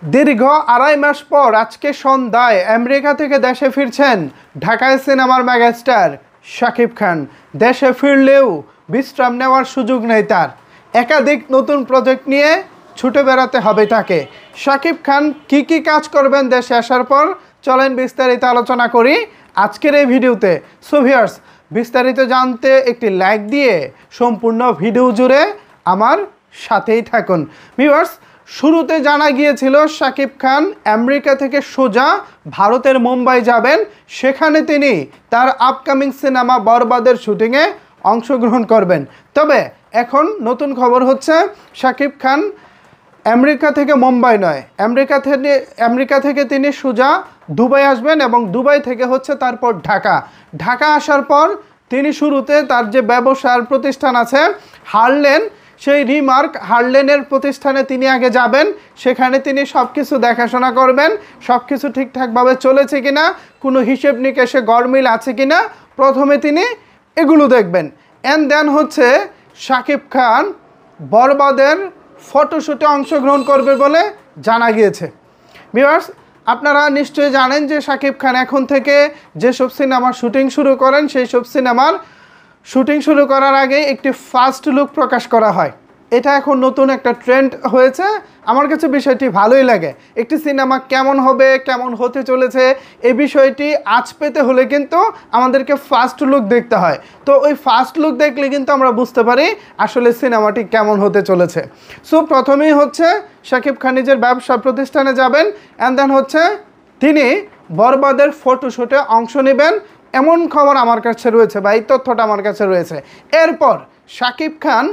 দীর্ঘ 2.5 মাস পর আজকে সন্ধ্যায় আমেরিকা থেকে দেশে ফিরছেন ঢাকায় সিনেমার মেগাস্টার শাকিব খান। দেশে ফিরলেও বিশ্রাম নেওয়ার সুযোগ নেই তার। একাধিক নতুন প্রজেক্ট নিয়ে ছুটে বেড়াতে হবে তাকে। শাকিব খান কি কাজ করবেন দেশে আসার পর, চলেন বিস্তারিত আলোচনা করি আজকের এই ভিডিওতে। সো ভিউয়ার্স, বিস্তারিত জানতে একটি লাইক দিয়ে সম্পূর্ণ ভিডিও জুড়ে আমার সাথেই থাকুন। ভিউয়ার্স, শুরুতে জানা গিয়েছিল শাকিব খান আমেরিকা থেকে সোজা ভারতের মুম্বাই যাবেন, সেখানে তিনি তার আপকামিং সিনেমা বরবাদের শুটিংয়ে অংশগ্রহণ করবেন। তবে এখন নতুন খবর হচ্ছে শাকিব খান আমেরিকা থেকে মুম্বাই নয়, আমেরিকা থেকে তিনি সোজা দুবাই আসবেন এবং দুবাই থেকে হচ্ছে তারপর ঢাকা আসার পর তিনি শুরুতে তার যে ব্যবসার প্রতিষ্ঠান আছে হার্লেন, সেই রিমার্ক হার্লেনের প্রতিষ্ঠানে তিনি আগে যাবেন। সেখানে তিনি সব কিছু দেখাশোনা করবেন, সব কিছু ঠিকঠাকভাবে চলেছে কিনা, কোনো হিসেব নিকেশে গরমিল আছে কিনা, প্রথমে তিনি এগুলো দেখবেন। অ্যান্ড দেন হচ্ছে শাকিব খান বরবাদের ফটোশ্যুটে অংশগ্রহণ করবে বলে জানা গিয়েছে। ভিউয়ার্স, আপনারা নিশ্চয়ই জানেন যে শাকিব খান এখন থেকে যেসব সিনেমার শুটিং শুরু করেন, সেই সব সিনেমার শুটিং শুরু করার আগে একটি ফার্স্ট লুক প্রকাশ করা হয়। এটা এখন নতুন একটা ট্রেন্ড হয়েছে। আমার কাছে বিষয়টি ভালোই লাগে। একটি সিনেমা কেমন হবে, কেমন হতে চলেছে, এই বিষয়টি আঁচ পেতে হলে কিন্তু আমাদেরকে ফার্স্ট লুক দেখতে হয়। তো ওই ফার্স্ট লুক দেখলে কিন্তু আমরা বুঝতে পারি আসলে সিনেমাটি কেমন হতে চলেছে। সো প্রথমেই হচ্ছে শাকিব খান নিজের ব্যবসা প্রতিষ্ঠানে যাবেন, অ্যান্ড দেন হচ্ছে তিনি বরবাদের ফটোশ্যুটে অংশ নেবেন, এমন খবর আমার কাছে রয়েছে বা এই তথ্যটা আমার কাছে রয়েছে। এরপর শাকিব খান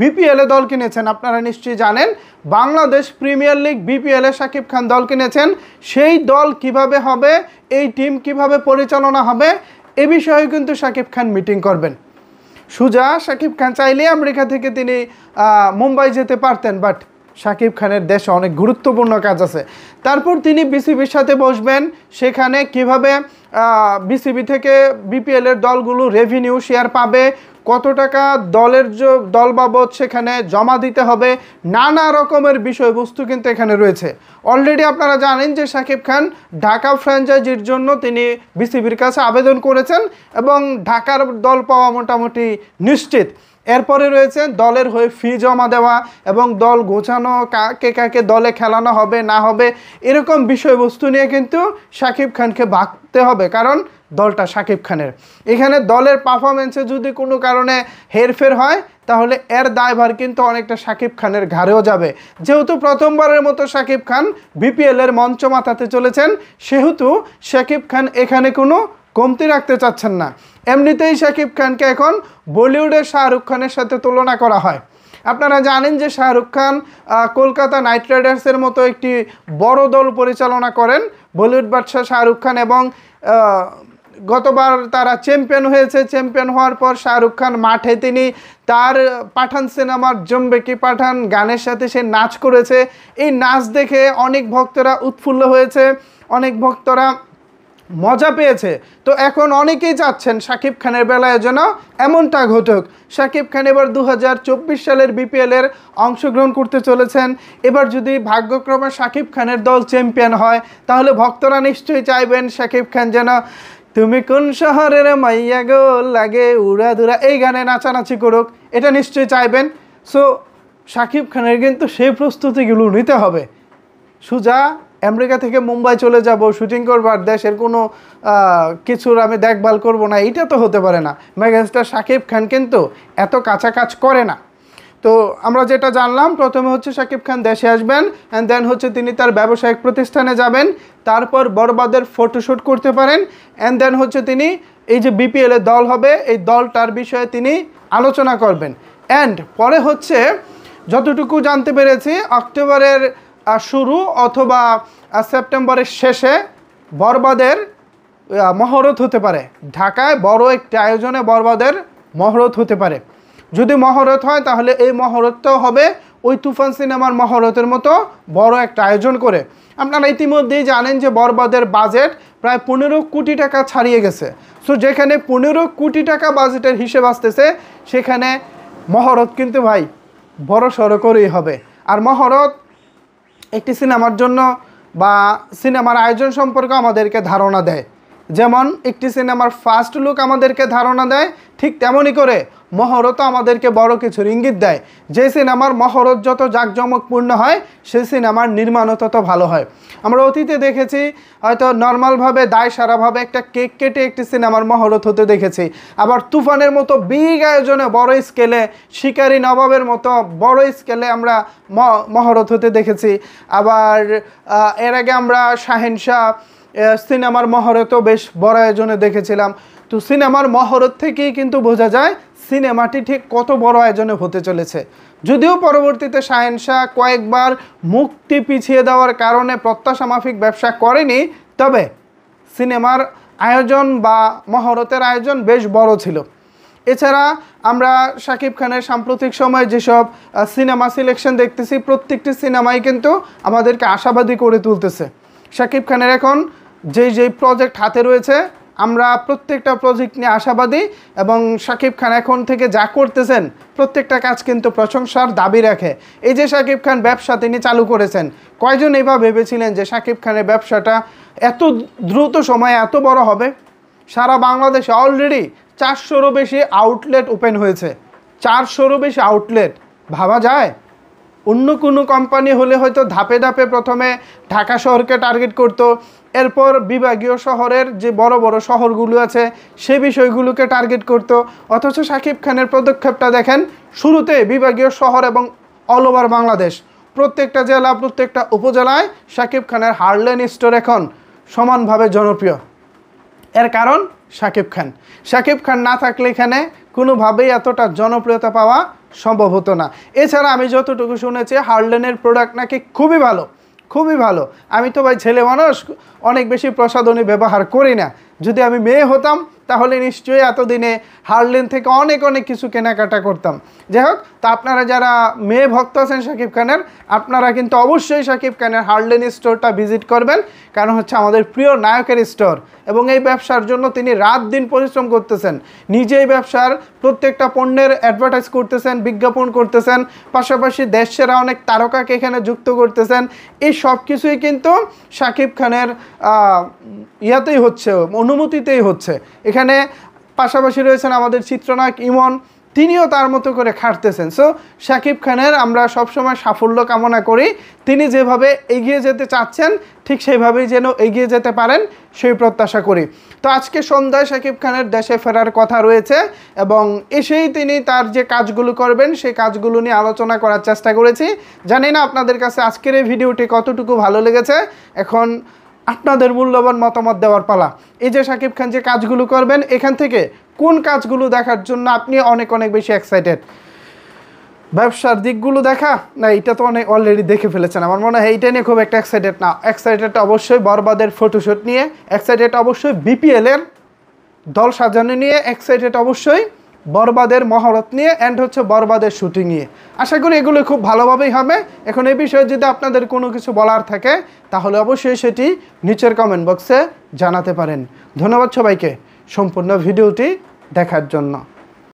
বিপিএলে দল কিনেছেন। আপনারা নিশ্চয়ই জানেন বাংলাদেশ প্রিমিয়ার লিগ বিপিএলে শাকিব খান দল কিনেছেন। সেই দল কিভাবে হবে, এই টিম কিভাবে পরিচালনা হবে, এ বিষয়ে কিন্তু শাকিব খান মিটিং করবেন। সোজা শাকিব খান চাইলে আমেরিকা থেকে তিনি মুম্বাই যেতে পারতেন, বাট শাকিব খানের দেশে অনেক গুরুত্বপূর্ণ কাজ আছে। তারপর তিনি বিসিবির সাথে বসবেন, সেখানে কিভাবে বিসিবি থেকে বিপিএলের দলগুলো রেভিনিউ শেয়ার পাবে, কত টাকা দল বাবদ সেখানে জমা দিতে হবে, নানা রকমের বিষয়বস্তু কিন্তু এখানে রয়েছে। অলরেডি আপনারা জানেন যে শাকিব খান ঢাকা ফ্র্যাঞ্চাইজির জন্য তিনি বিসিবির কাছে আবেদন করেছেন এবং ঢাকার দল পাওয়া মোটামুটি নিশ্চিত। এরপরে রয়েছে দলের হয়ে ফি জমা দেওয়া এবং দল গোছানো, কাকে দলে খেলানো হবে না হবে, এরকম বিষয়বস্তু নিয়ে কিন্তু শাকিব খানকে ভাবতে হবে, কারণ দলটা শাকিব খানের। এখানে দলের পারফরমেন্সে যদি কোনো কারণে হেরফের হয় তাহলে এর দায়ভার কিন্তু অনেকটা শাকিব খানের ঘাড়েও যাবে। যেহেতু প্রথমবারের মতো শাকিব খান বিপিএলের মঞ্চ মাতাতে চলেছেন, সেহেতু শাকিব খান এখানে কোনো কমতি রাখতে চাচ্ছেন না। এমনিতেই শাকিব খানকে এখন বলিউডের শাহরুখ খানের সাথে তুলনা করা হয়। আপনারা জানেন যে শাহরুখ খান কলকাতা নাইট রাইডার্সের মতো একটি বড় দল পরিচালনা করেন, বলিউড বাদশাহ শাহরুখ খান, এবং গতবার তারা চ্যাম্পিয়ন হয়েছে। চ্যাম্পিয়ন হওয়ার পর শাহরুখ খান মাঠে তিনি তার পাঠান সিনেমার জম্বে কি পাঠান গানের সাথে সে নাচ করেছে। এই নাচ দেখে অনেক ভক্তরা উৎফুল্ল হয়েছে, অনেক ভক্তরা মজা পেয়েছে। তো এখন অনেকেই চাচ্ছেন শাকিব খানের বেলায় যেন এমনটা ঘটুক। শাকিব খান এবার 2024 সালের বিপিএলের অংশগ্রহণ করতে চলেছেন। এবার যদি ভাগ্যক্রমে শাকিব খানের দল চ্যাম্পিয়ন হয় তাহলে ভক্তরা নিশ্চয়ই চাইবেন শাকিব খান যেন তুমি কোন শহরের মাইয়া গো লাগে উড়া দুরা এই গানে নাচানাচি করুক, এটা নিশ্চয়ই চাইবেন। সো শাকিব খানের কিন্তু সেই প্রস্তুতিগুলো নিতে হবে। সোজা আমেরিকা থেকে মুম্বাই চলে যাব, শুটিং করবার, দেশের কোনো কিছুর আমি দেখভাল করব না, এটা তো হতে পারে না। মেগাস্টার শাকিব খান কিন্তু এত কাজ করে না। তো আমরা যেটা জানলাম, প্রথমে হচ্ছে শাকিব খান দেশে আসবেন, অ্যান্ড দেন হচ্ছে তিনি তার ব্যবসায়িক প্রতিষ্ঠানে যাবেন, তারপর বরবাদের ফটোশ্যুট করতে পারেন, অ্যান্ড দেন হচ্ছে তিনি এই যে বিপিএলের দল হবে এই দলটার বিষয়ে তিনি আলোচনা করবেন। অ্যান্ড পরে হচ্ছে যতটুকু জানতে পেরেছি অক্টোবরের শুরু অথবা সেপ্টেম্বরের শেষে বরবাদের মহরত হতে পারে। ঢাকায় বড় একটি আয়োজনে বরবাদের মহরত হতে পারে। যদি মহরত হয় তাহলে এই মহরতটাও হবে ওই তুফান সিনেমার মহরতের মতো বড় একটা আয়োজন করে। আপনারা ইতিমধ্যেই জানেন যে বরবাদের বাজেট প্রায় 15 কোটি টাকা ছাড়িয়ে গেছে। সো যেখানে 15 কোটি টাকা বাজেটের হিসেব আসতেছে, সেখানে মহরত কিন্তু ভাই বড় সড়ো করেই হবে। আর মহরত একটি সিনেমার জন্য বা সিনেমার আয়োজন সম্পর্কে আমাদেরকে ধারণা দেয়। যেমন একটি সিনেমার ফার্স্ট লুক আমাদেরকে ধারণা দেয়, ঠিক তেমনই করে মহরতও আমাদেরকে বড় কিছুর ইঙ্গিত দেয়। যে সিনেমার মহরত যত জাঁকজমকপূর্ণ হয় সেই সিনেমার নির্মাণও তত ভালো হয়। আমরা অতীতে দেখেছি হয়তো নর্মালভাবে দায় সারাভাবে একটা কেক কেটে একটি সিনেমার মহরত হতে দেখেছি, আবার তুফানের মতো বিগ আয়োজনে বড় স্কেলে, শিকারী নবাবের মতো বড় স্কেলে আমরা মহরত হতে দেখেছি। আবার এর আগে আমরা শাহেনশাহ সিনেমার মহরতও বেশ বড় আয়োজনে দেখেছিলাম। তো সিনেমার মহরত থেকেই কিন্তু বোঝা যায় সিনেমাটি ঠিক কত বড় আয়োজনে হতে চলেছে। যদিও পরবর্তীতে শাহেনশাহ কয়েকবার মুক্তি পিছিয়ে দেওয়ার কারণে প্রত্যাশা মাফিক ব্যবসা করেনি, তবে সিনেমার আয়োজন বা মহরতের আয়োজন বেশ বড় ছিল। এছাড়া আমরা শাকিব খানের সাম্প্রতিক সময়ে যেসব সিনেমা সিলেকশন দেখতেছি, প্রত্যেকটি সিনেমাই কিন্তু আমাদেরকে আশাবাদী করে তুলতেছে। শাকিব খানের এখন যেই প্রজেক্ট হাতে রয়েছে, আমরা প্রত্যেকটা প্রজেক্ট নিয়ে আশাবাদী, এবং শাকিব খান এখন থেকে যা করতেছেন প্রত্যেকটা কাজ কিন্তু প্রশংসার দাবি রাখে। এই যে শাকিব খান ব্যবসা তিনি চালু করেছেন, কয়জন এইভাবে ভেবেছিলেন যে শাকিব খানের ব্যবসাটা এত দ্রুত সময়ে এত বড় হবে? সারা বাংলাদেশে অলরেডি 400-রও বেশি আউটলেট ওপেন হয়েছে। 400-রও বেশি আউটলেট, ভাবা যায়? অন্য কোনো কোম্পানি হলে হয়তো ধাপে ধাপে প্রথমে ঢাকা শহরকে টার্গেট করত, এরপর বিভাগীয় শহরের যে বড় বড় শহরগুলো আছে সে বিষয়গুলোকে টার্গেট করত। অথচ শাকিব খানের পদক্ষেপটা দেখেন, শুরুতে বিভাগীয় শহর এবং অল ওভার বাংলাদেশ, প্রত্যেকটা জেলা, প্রত্যেকটা উপজেলায় শাকিব খানের হার্লেন স্টোর এখন সমানভাবে জনপ্রিয়। এর কারণ শাকিব খান। শাকিব খান না থাকলে এখানে কোনোভাবেই এতটা জনপ্রিয়তা পাওয়া সম্ভব হতো না। এছাড়া আমি যতটুকু শুনেছি হার্লেনের প্রোডাক্ট নাকি খুবই ভালো, খুবই ভালো। আমি তো ভাই ছেলে মানুষ, অনেক বেশি প্রসাধনী ব্যবহার করি না। যদি আমি মেয়ে হতাম তাহলে নিশ্চয়ই এতদিনে হার্লেন থেকে অনেক কিছু কেনাকাটা করতাম। যাই হোক, তা আপনারা যারা মেয়ে ভক্ত আছেন শাকিব খানের, আপনারা কিন্তু অবশ্যই শাকিব খানের হার্লেন স্টোরটা ভিজিট করবেন, কারণ হচ্ছে আমাদের প্রিয় নায়কের স্টোর, এবং এই ব্যবসার জন্য তিনি রাত দিন পরিশ্রম করতেছেন। নিজেই ব্যবসার প্রত্যেকটা পণ্যের অ্যাডভার্টাইজ করতেছেন, বিজ্ঞাপন করতেছেন, পাশাপাশি দেশ সেরা অনেক তারকাকে এখানে যুক্ত করতেছেন। এই সব কিছুই কিন্তু শাকিব খানের ইয়াতেই হচ্ছে, অনুমতিতেই হচ্ছে। এখানে পাশাপাশি রয়েছেন আমাদের চিত্রনায়ক ইমন, তিনিও তার মতো করে খাটতেছেন। সো শাকিব খানের আমরা সবসময় সাফল্য কামনা করি। তিনি যেভাবে এগিয়ে যেতে চাচ্ছেন ঠিক সেইভাবেই যেন এগিয়ে যেতে পারেন সেই প্রত্যাশা করি। তো আজকে সন্ধ্যায় শাকিব খানের দেশে ফেরার কথা রয়েছে, এবং এসেই তিনি তার যে কাজগুলো করবেন সেই কাজগুলো নিয়ে আলোচনা করার চেষ্টা করেছি। জানি না আপনাদের কাছে আজকের এই ভিডিওটি কতটুকু ভালো লেগেছে, এখন আপনাদের মূল্যবান মতামত দেওয়ার পালা। এই যে শাকিব খান যে কাজগুলো করবেন, এখান থেকে কোন কাজগুলো দেখার জন্য আপনি অনেক বেশি এক্সাইটেড? ব্যবসার দিকগুলো দেখা, না এটা তো অনেক অলরেডি দেখে ফেলেছেন, আমার মনে হয় এইটা নিয়ে খুব একটা এক্সাইটেড না। এক্সাইটেড অবশ্যই বরবাদের ফটোশ্যুট নিয়ে, এক্সাইটেড অবশ্যই বিপিএলের দল সাজানো নিয়ে, এক্সাইটেড অবশ্যই বরবাদের মহরত নিয়ে, অ্যান্ড হচ্ছে বরবাদের শুটিং নিয়ে। আশা করি এগুলো খুব ভালোভাবেই হবে। এখন এই বিষয়ে যদি আপনাদের কোনো কিছু বলার থাকে তাহলে অবশ্যই সেটি নিচের কমেন্ট বক্সে জানাতে পারেন। ধন্যবাদ সবাইকে সম্পূর্ণ ভিডিওটি দেখার জন্য।